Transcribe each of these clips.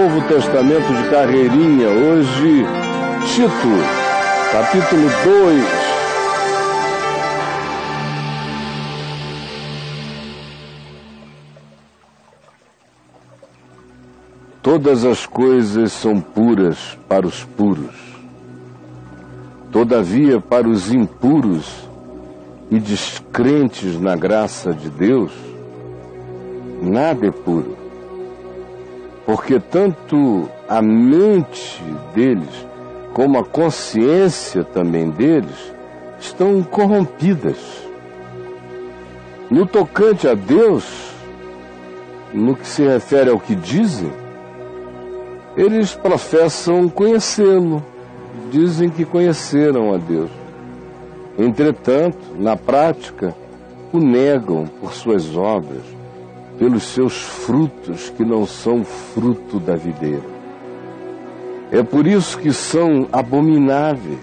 Novo Testamento de carreirinha. Hoje, Tito, capítulo 2. Todas as coisas são puras para os puros. Todavia, para os impuros e descrentes na graça de Deus, nada é puro. Porque tanto a mente deles, como a consciência também deles, estão corrompidas. No tocante a Deus, no que se refere ao que dizem, eles professam conhecê-lo, dizem que conheceram a Deus. Entretanto, na prática, o negam por suas obras, pelos seus frutos que não são fruto da videira. É por isso que são abomináveis,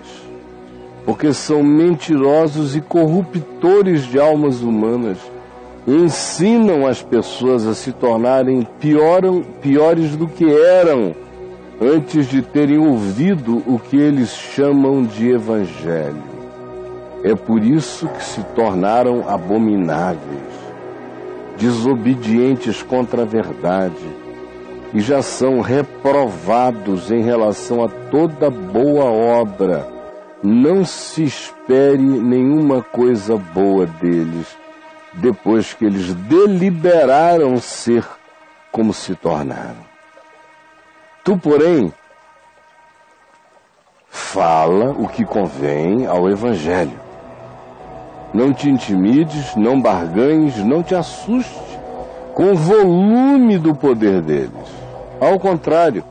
porque são mentirosos e corruptores de almas humanas, e ensinam as pessoas a se tornarem piores do que eram, antes de terem ouvido o que eles chamam de evangelho. É por isso que se tornaram abomináveis, desobedientes contra a verdade, e já são reprovados em relação a toda boa obra. Não se espere nenhuma coisa boa deles, depois que eles deliberaram ser como se tornaram. Tu, porém, fala o que convém ao Evangelho. Não te intimides, não barganhes, não te assuste com o volume do poder deles. Ao contrário,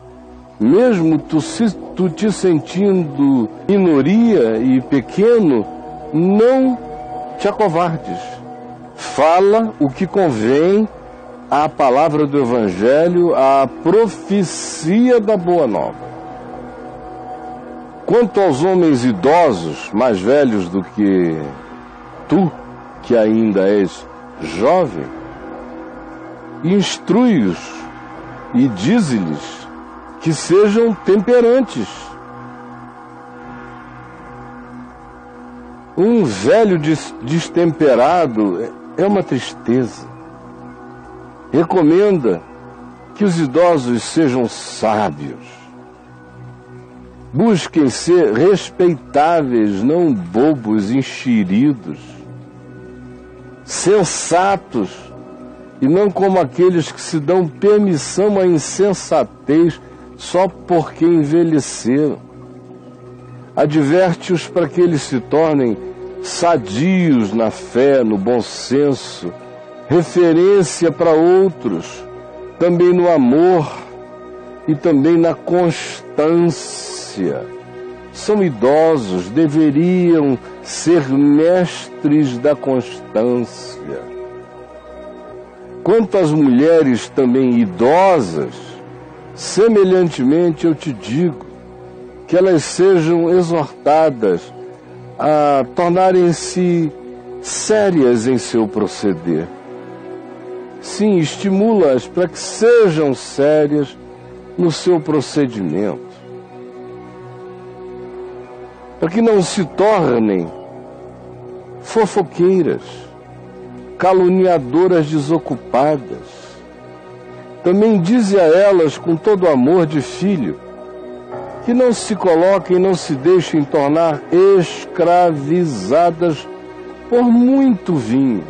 mesmo tu te sentindo minoria e pequeno, não te acovardes. Fala o que convém à palavra do Evangelho, à profecia da Boa Nova. Quanto aos homens idosos, mais velhos do que tu, que ainda és jovem, instrui-os e dize-lhes que sejam temperantes. Um velho destemperado é uma tristeza. Recomenda que os idosos sejam sábios. Busquem ser respeitáveis, não bobos, enxeridos, sensatos, e não como aqueles que se dão permissão à insensatez só porque envelheceram. Adverte-os para que eles se tornem sadios na fé, no bom senso, referência para outros, também no amor e também na constância. São idosos, deveriam ser mestres da constância. Quanto às mulheres também idosas, semelhantemente eu te digo, que elas sejam exortadas a tornarem-se sérias em seu proceder. Sim, estimula-as para que sejam sérias no seu procedimento, para que não se tornem fofoqueiras, caluniadoras desocupadas. Também dize a elas com todo amor de filho, que não se coloquem, não se deixem tornar escravizadas por muito vinho.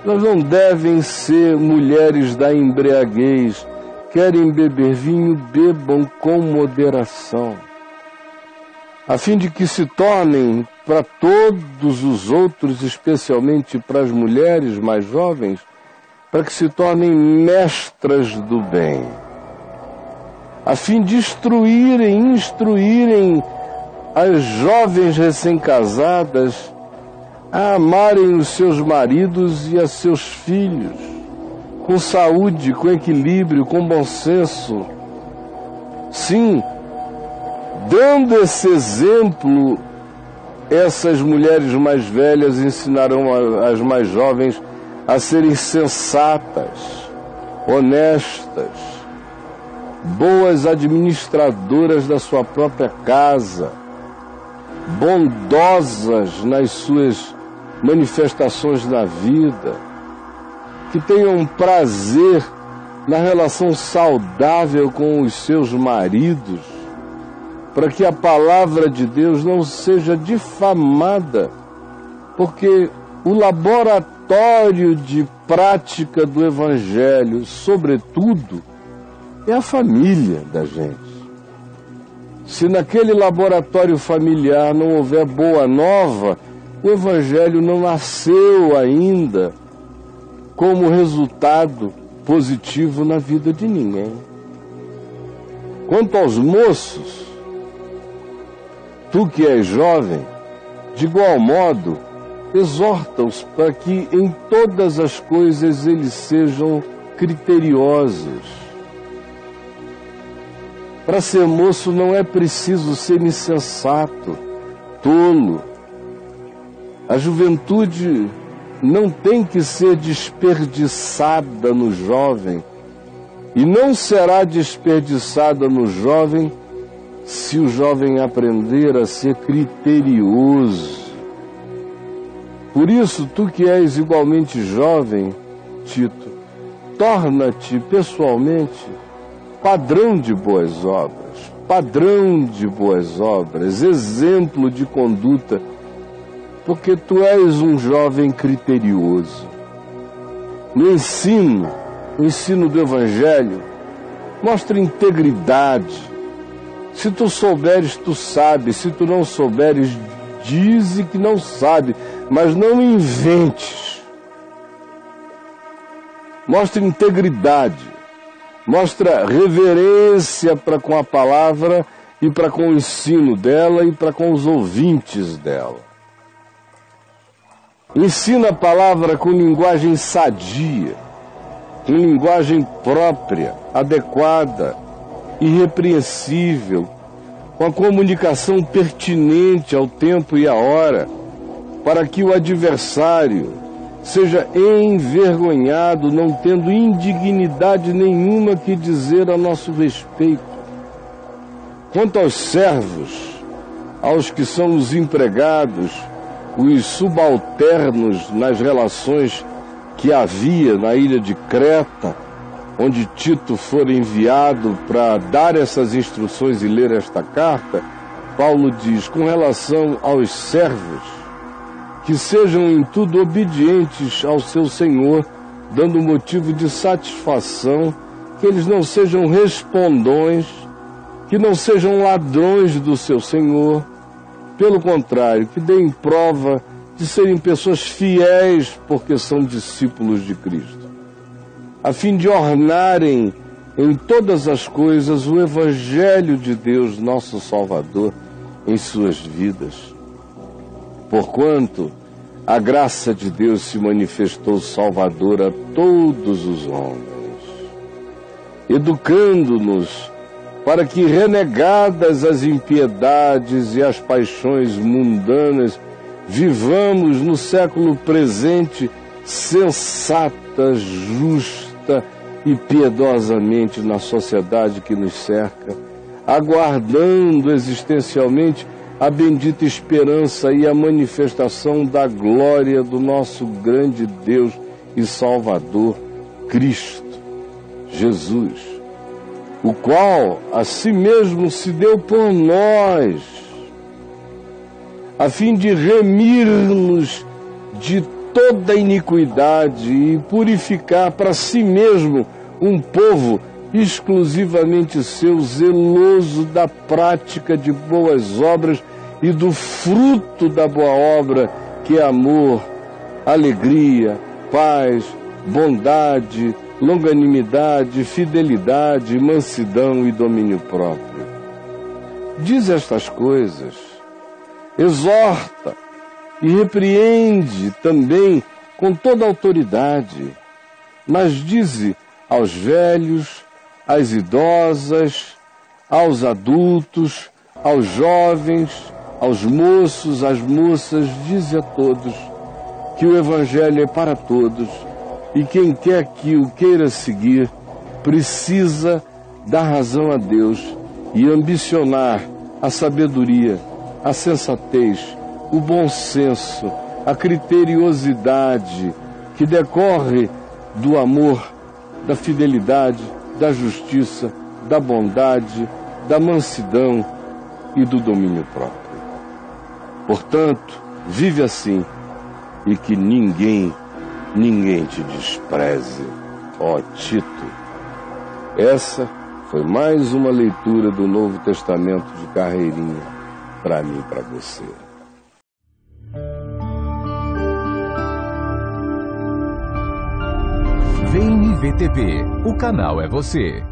Elas não devem ser mulheres da embriaguez. Querem beber vinho, bebam com moderação, a fim de que se tornem para todos os outros, especialmente para as mulheres mais jovens, para que se tornem mestras do bem, a fim de instruírem as jovens recém-casadas a amarem os seus maridos e a seus filhos, com saúde, com equilíbrio, com bom senso. Sim, dando esse exemplo, essas mulheres mais velhas ensinarão as mais jovens a serem sensatas, honestas, boas administradoras da sua própria casa, bondosas nas suas manifestações na vida, que tenham prazer na relação saudável com os seus maridos, para que a palavra de Deus não seja difamada, porque o laboratório de prática do Evangelho, sobretudo, é a família da gente. Se naquele laboratório familiar não houver boa nova, o Evangelho não nasceu ainda como resultado positivo na vida de ninguém. Quanto aos moços, tu que és jovem, de igual modo, exorta-os para que em todas as coisas eles sejam criteriosos. Para ser moço não é preciso ser insensato, tolo. A juventude não tem que ser desperdiçada no jovem, e não será desperdiçada no jovem se o jovem aprender a ser criterioso. Por isso, tu que és igualmente jovem, Tito, torna-te pessoalmente padrão de boas obras, exemplo de conduta, porque tu és um jovem criterioso. No ensino do Evangelho, mostra integridade. Se tu souberes, tu sabes. Se tu não souberes, dize que não sabe, mas não inventes. Mostra integridade. Mostra reverência para com a palavra e para com o ensino dela e para com os ouvintes dela. Ensina a palavra com linguagem sadia, com linguagem própria, adequada, irrepreensível, com a comunicação pertinente ao tempo e à hora, para que o adversário seja envergonhado, não tendo indignidade nenhuma que dizer a nosso respeito. Quanto aos servos, aos que são os empregados, os subalternos nas relações que havia na ilha de Creta, onde Tito for enviado para dar essas instruções e ler esta carta, Paulo diz, com relação aos servos, que sejam em tudo obedientes ao seu Senhor, dando motivo de satisfação, que eles não sejam respondões, que não sejam ladrões do seu Senhor, pelo contrário, que deem prova de serem pessoas fiéis, porque são discípulos de Cristo, a fim de ornarem em todas as coisas o Evangelho de Deus, nosso Salvador, em suas vidas. Porquanto a graça de Deus se manifestou salvadora a todos os homens, educando-nos para que, renegadas as impiedades e as paixões mundanas, vivamos no século presente sensata, justa e piedosamente na sociedade que nos cerca, aguardando existencialmente a bendita esperança e a manifestação da glória do nosso grande Deus e Salvador, Cristo Jesus, o qual a si mesmo se deu por nós, a fim de remir-nos de toda iniquidade e purificar para si mesmo um povo exclusivamente seu, zeloso da prática de boas obras e do fruto da boa obra, que é amor, alegria, paz, bondade, longanimidade, fidelidade, mansidão e domínio próprio. Diz estas coisas, exorta e repreende também com toda autoridade, mas dize aos velhos, às idosas, aos adultos, aos jovens, aos moços, às moças, dize a todos que o Evangelho é para todos e quem quer que o queira seguir precisa dar razão a Deus e ambicionar a sabedoria, a sensatez, o bom senso, a criteriosidade que decorre do amor, da fidelidade, da justiça, da bondade, da mansidão e do domínio próprio. Portanto, vive assim e que ninguém te despreze, ó Tito. Essa foi mais uma leitura do Novo Testamento de carreirinha para mim e para você. Vem IVTV, o canal é você.